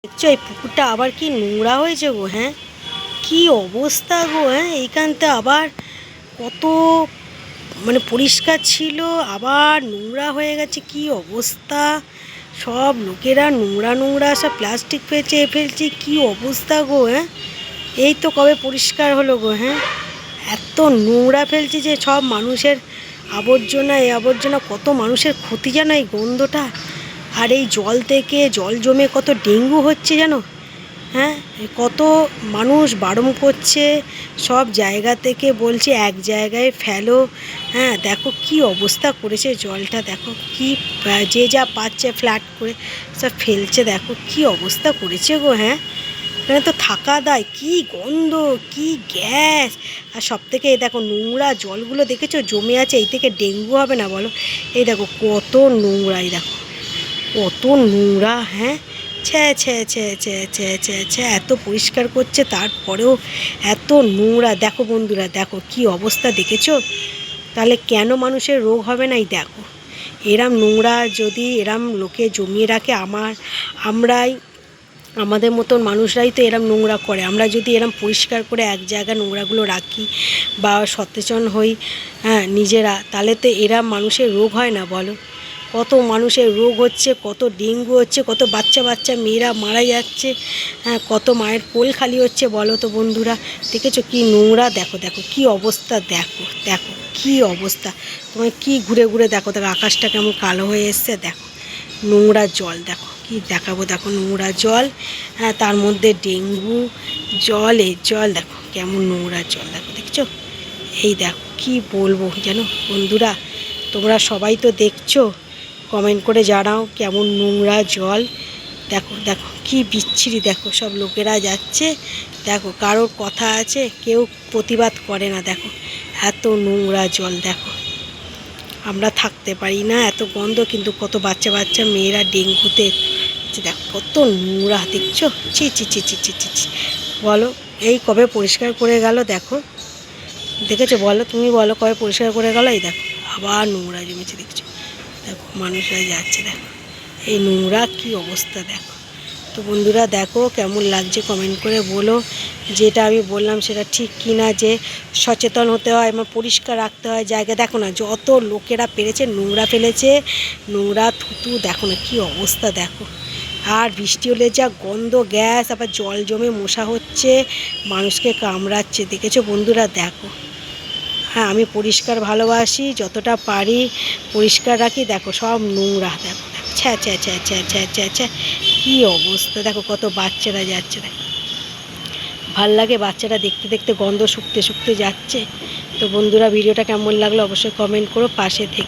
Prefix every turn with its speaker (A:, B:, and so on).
A: দেখছো এই পুকুরটা আবার কি নোংরা হয়েছে গো। হ্যাঁ, কি অবস্থা গো। হ্যাঁ, এইখানটা আবার কত পরিষ্কার ছিল, আবার নোংরা হয়ে গেছে। কি অবস্থা, সব লোকেরা নোংরা নোংরা সব প্লাস্টিক ফেলছে। কি অবস্থা গো। হ্যাঁ, এই তো কবে পরিষ্কার হলো গো। হ্যাঁ, এত নোংরা ফেলছে যে সব মানুষের আবর্জনা, এই আবর্জনা, কত মানুষের ক্ষতি জানো এই গন্ধটা। আর এই জল থেকে জল জমে কত ডেঙ্গু হচ্ছে জানো। হ্যাঁ, কত মানুষ বারণ করছে, সব জায়গা থেকে বলছে এক জায়গায় ফেলো। হ্যাঁ, দেখো কি অবস্থা করেছে জলটা, দেখো কি যে যা পাচ্ছে ফ্ল্যাট করে সব ফেলছে। দেখো কি অবস্থা করেছে গো। হ্যাঁ, এখানে তো থাকা দায়, কি গন্ধ, কি গ্যাস। আর সব থেকে এই দেখো নোংরা জলগুলো দেখেছো জমে আছে, এই থেকে ডেঙ্গু হবে না বলো। এই দেখো কত নোংরা, এই দেখো কত নোংরা। হ্যাঁ, ছ্যা ছ্যা ছ্যা ছ্যা ছ্যা ছ্যা ছ্যা, এত পরিষ্কার করছে তারপরেও এত নোংরা। দেখো বন্ধুরা, দেখো কি অবস্থা দেখেছো। তাহলে কেন মানুষের রোগ হবে না। এই দেখো এরম নোংরা যদি এরম লোকে জমিয়ে রাখে, আমরাই আমাদের মতন মানুষরাই তো এরম নোংরা করে। আমরা যদি এরম পরিষ্কার করে এক জায়গায় নোংরাগুলো রাখি বা সচেতন হই, হ্যাঁ নিজেরা, তাহলে তো এরম মানুষের রোগ হয় না বলো। কত মানুষের রোগ হচ্ছে, কত ডেঙ্গু হচ্ছে, কত বাচ্চা বাচ্চা মেয়েরা মারা যাচ্ছে। হ্যাঁ, কত মায়ের কোল খালি হচ্ছে বলো তো বন্ধুরা। দেখেছো কি নোংরা, দেখো দেখো কি অবস্থা, দেখো দেখো কি অবস্থা। তোমায় কি ঘুরে ঘুরে দেখো, দেখো আকাশটা কেমন কালো হয়ে এসছে। দেখো নোংরা জল, দেখো কি দেখাবো, দেখো নোংরা জল। হ্যাঁ, তার মধ্যে ডেঙ্গু জল, এই জল দেখো কেমন নোংরা জল। দেখো দেখছো, এই দেখো কি বলবো জানো বন্ধুরা। তোমরা সবাই তো দেখছো, কমেন্ট করে জানাও কেমন নোংরা জল। দেখো দেখো কি বিচ্ছিরি, দেখো সব লোকেরা যাচ্ছে, দেখো কারোর কথা আছে, কেউ প্রতিবাদ করে না। দেখো এত নোংরা জল, দেখো আমরা থাকতে পারি না, এত গন্ধ, কিন্তু কত বাচ্চা বাচ্চা মেয়েরা ডেঙ্গুতে। দেখো কত নোংরা, দেখছো, ছি ছি ছি ছি ছি ছি। বলো এই কবে পরিষ্কার করে গেল, দেখো দেখেছো বলো, তুমি বলো কবে পরিষ্কার করে গেল। এই দেখো আবার নোংরা জমেছে, দেখছো, দেখো মানুষরা যাচ্ছে, দেখো এই নোংরা কি অবস্থা। দেখো তো বন্ধুরা, দেখো কেমন লাগছে কমেন্ট করে বলো। যেটা আমি বললাম সেটা ঠিক কি না, যে সচেতন হতে হয় এবং পরিষ্কার রাখতে হয় জায়গা। দেখো না যত লোকেরা পেরেছে নোংরা ফেলেছে, নোংরা থুতু, দেখো না কি অবস্থা। দেখো আর বৃষ্টি হলে যা গন্ধ, গ্যাস, আবার জল জমে মশা হচ্ছে, মানুষকে কামড়াচ্ছে। দেখেছো বন্ধুরা, দেখো। হ্যাঁ, আমি পরিষ্কার ভালোবাসি, যতটা পারি পরিষ্কার রাখি। দেখো সব নোংরা, দেখো ছ্যা ছ্যা ছ্যা ছ্যা ছ্যা ছ্যা ছ্যা, কী অবস্থা। দেখো কত বাচ্চারা যাচ্ছে, দেখো ভাল লাগে বাচ্চারা দেখতে দেখতে গন্ধ শুকতে শুকতে যাচ্ছে। তো বন্ধুরা, ভিডিওটা কেমন লাগলো অবশ্যই কমেন্ট করো, পাশে থেকে।